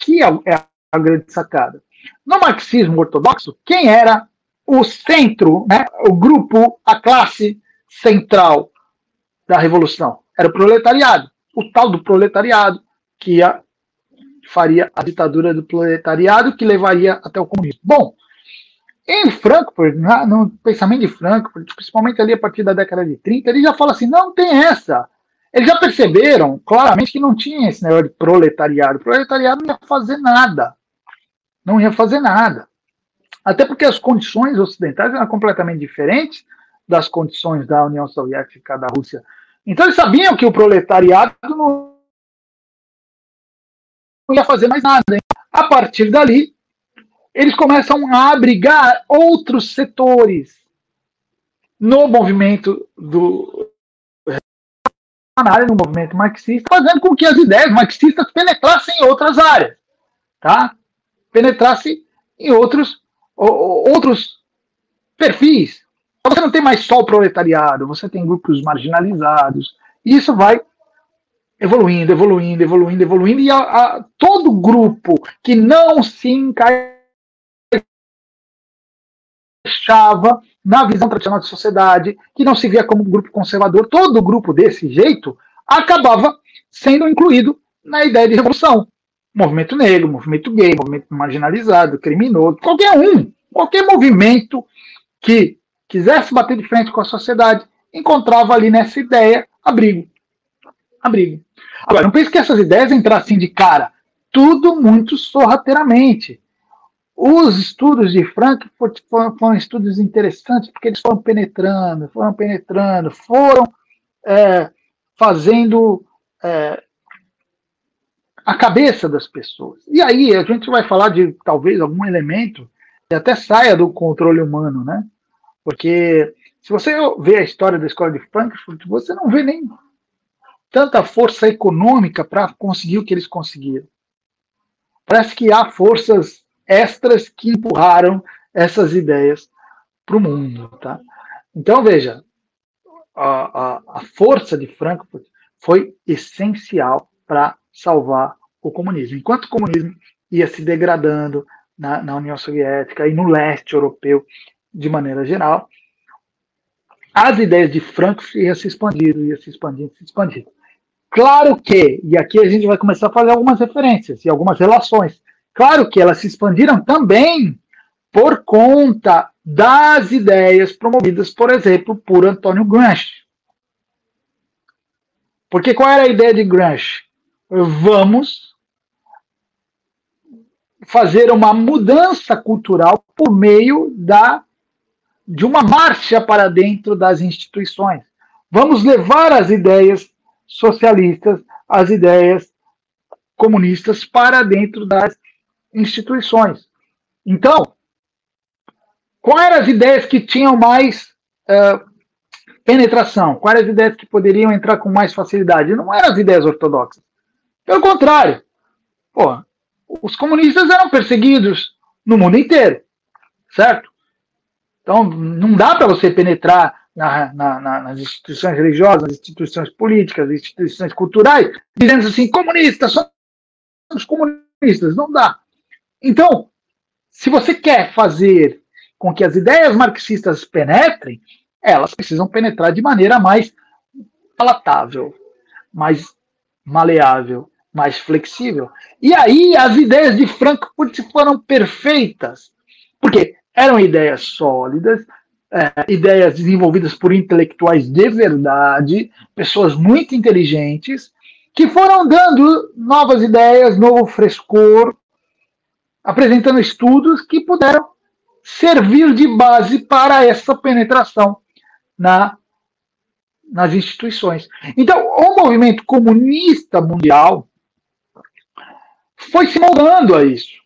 aqui é a grande sacada. No marxismo ortodoxo, quem era o centro, né, o grupo, a classe central da revolução? Era o proletariado. O tal do proletariado que faria a ditadura do proletariado que levaria até o comunismo. Bom, em Frankfurt, no pensamento de Frankfurt, principalmente ali a partir da década de 30, ele já fala assim, não tem essa. Eles já perceberam claramente que não tinha esse negócio de proletariado. O proletariado não ia fazer nada. Não ia fazer nada. Até porque as condições ocidentais eram completamente diferentes das condições da União Soviética, da Rússia. Então eles sabiam que o proletariado não ia fazer mais nada. Hein? A partir dali, eles começam a abrigar outros setores no movimento no movimento marxista, fazendo com que as ideias marxistas penetrassem em outras áreas, tá? Penetrassem em outros perfis. Você não tem mais só o proletariado, você tem grupos marginalizados, e isso vai evoluindo, e todo grupo que não se encaixava na visão tradicional da sociedade, que não se via como um grupo conservador, todo grupo desse jeito acabava sendo incluído na ideia de revolução. Movimento negro, movimento gay, movimento marginalizado, criminoso, qualquer movimento que quisesse bater de frente com a sociedade, encontrava ali nessa ideia abrigo. Agora, não pense que essas ideias entrassem de cara, tudo muito sorrateiramente. Os estudos de Frankfurt foram estudos interessantes, porque eles foram penetrando, foram fazendo a cabeça das pessoas. E aí a gente vai falar de talvez algum elemento que até saia do controle humano, né? Porque se você vê a história da escola de Frankfurt, você não vê nem tanta força econômica para conseguir o que eles conseguiram. Parece que há forças extras que empurraram essas ideias para o mundo. Tá? Então, veja, a força de Frankfurt foi essencial para salvar o comunismo. Enquanto o comunismo ia se degradando na União Soviética e no leste europeu, de maneira geral, as ideias de Frankfurt iam se expandindo. Claro que, e aqui a gente vai começar a fazer algumas referências e algumas relações, claro que elas se expandiram também por conta das ideias promovidas, por exemplo, por Antônio Gramsci. Porque qual era a ideia de Gramsci? Vamos fazer uma mudança cultural por meio de uma marcha para dentro das instituições. Vamos levar as ideias socialistas, as ideias comunistas para dentro das instituições. Então, quais eram as ideias que tinham mais penetração? Quais eram as ideias que poderiam entrar com mais facilidade? Não eram as ideias ortodoxas. Pelo contrário, os comunistas eram perseguidos no mundo inteiro, certo? Então, não dá para você penetrar nas instituições religiosas, nas instituições políticas, nas instituições culturais, dizendo assim, comunistas, somos comunistas. Não dá. Então, se você quer fazer com que as ideias marxistas penetrem, elas precisam penetrar de maneira mais palatável, mais maleável, mais flexível. E aí as ideias de Frankfurt foram perfeitas, porque eram ideias sólidas, ideias desenvolvidas por intelectuais de verdade, pessoas muito inteligentes, que foram dando novas ideias, novo frescor, apresentando estudos que puderam servir de base para essa penetração nas instituições. Então, o movimento comunista mundial foi se moldando a isso,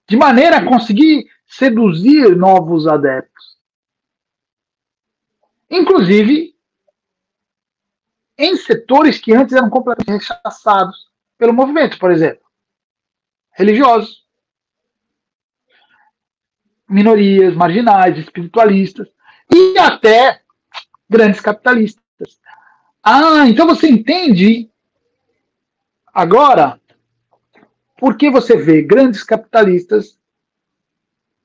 de maneira a conseguir seduzir novos adeptos. Inclusive, em setores que antes eram completamente rechaçados pelo movimento, por exemplo, religiosos, minorias, marginais, espiritualistas e até grandes capitalistas. Então você entende agora porque você vê grandes capitalistas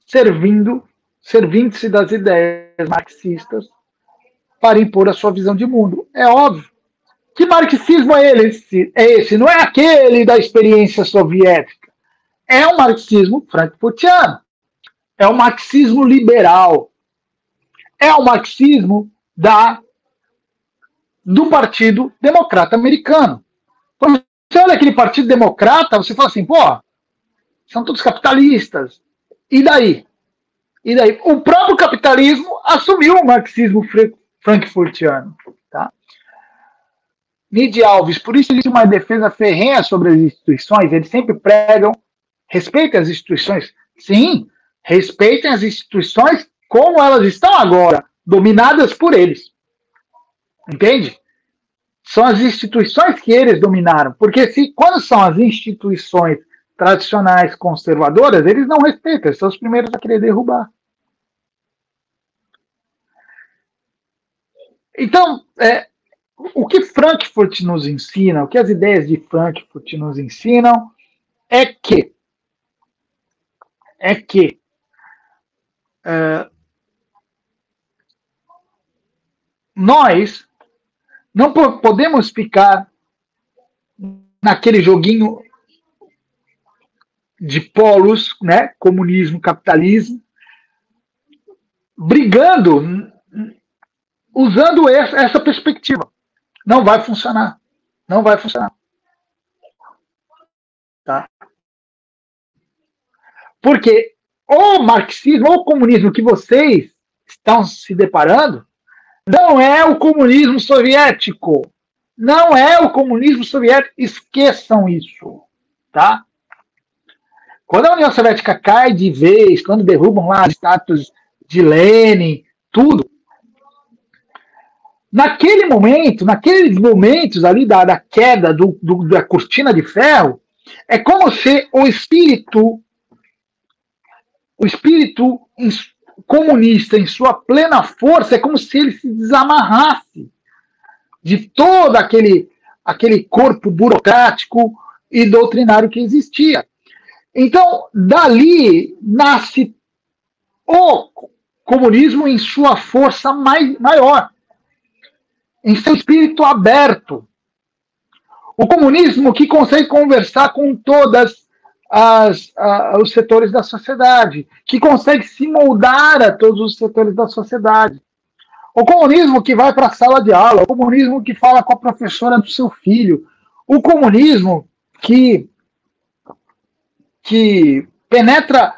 servindo-se das ideias marxistas para impor a sua visão de mundo. É óbvio. Que marxismo é esse? Não é aquele da experiência soviética. É um marxismo frankfurtiano. É um marxismo liberal. É o marxismo do Partido Democrata Americano. Quando você olha aquele Partido Democrata, você fala assim, pô, são todos capitalistas. E daí? O próprio capitalismo assumiu o marxismo frankfurtiano. Tá? Nid Alves, por isso existe uma defesa ferrenha sobre as instituições, eles sempre pregam, respeitem as instituições. Sim, respeitem as instituições como elas estão agora, dominadas por eles. Entende? São as instituições que eles dominaram. Porque quando são as instituições tradicionais conservadoras, eles não respeitam, eles são os primeiros a querer derrubar. Então, o que Frankfurt nos ensina, o que as ideias de Frankfurt nos ensinam, é que nós não podemos ficar naquele joguinho de polos, né, comunismo, capitalismo, brigando, usando essa perspectiva. Não vai funcionar. Não vai funcionar. Tá? Porque o marxismo, ou o comunismo que vocês estão se deparando, não é o comunismo soviético. Não é o comunismo soviético. Esqueçam isso. Tá? Quando a União Soviética cai de vez, quando derrubam lá as estátuas de Lenin, tudo, naquele momento, naqueles momentos ali da queda da cortina de ferro, é como se o espírito comunista em sua plena força, é como se ele se desamarrasse de todo aquele corpo burocrático e doutrinário que existia. Então, dali nasce o comunismo em sua força maior, em seu espírito aberto. O comunismo que consegue conversar com todos os setores da sociedade, que consegue se moldar a todos os setores da sociedade. O comunismo que vai para a sala de aula, o comunismo que fala com a professora do seu filho, o comunismo que penetra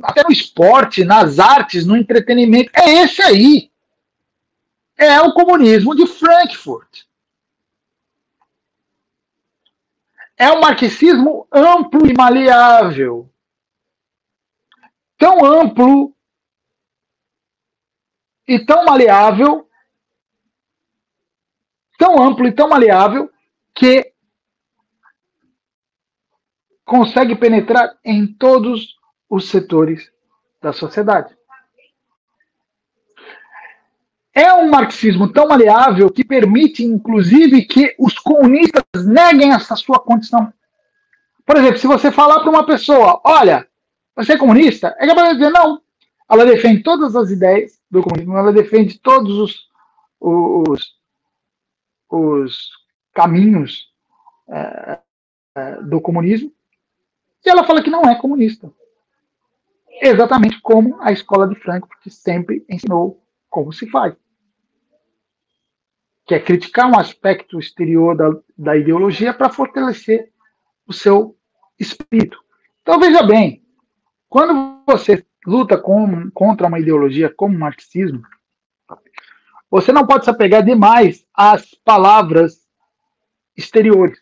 até no esporte, nas artes, no entretenimento. É esse aí. É o comunismo de Frankfurt. É um marxismo amplo e maleável. Tão amplo e tão maleável, que consegue penetrar em todos os setores da sociedade. É um marxismo tão maleável que permite, inclusive, que os comunistas neguem essa sua condição. Por exemplo, se você falar para uma pessoa, olha, você é comunista? É capaz de dizer não. Ela defende todas as ideias do comunismo, ela defende todos os caminhos do comunismo, e ela fala que não é comunista. Exatamente como a escola de Frankfurt sempre ensinou como se faz. Que é criticar um aspecto exterior da ideologia para fortalecer o seu espírito. Então, veja bem, quando você luta contra uma ideologia como o marxismo, você não pode se apegar demais às palavras exteriores.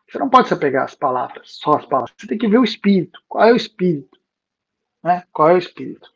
Você não pode se apegar às palavras, só às palavras. Você tem que ver o espírito. Qual é o espírito? Né? Qual é o espírito?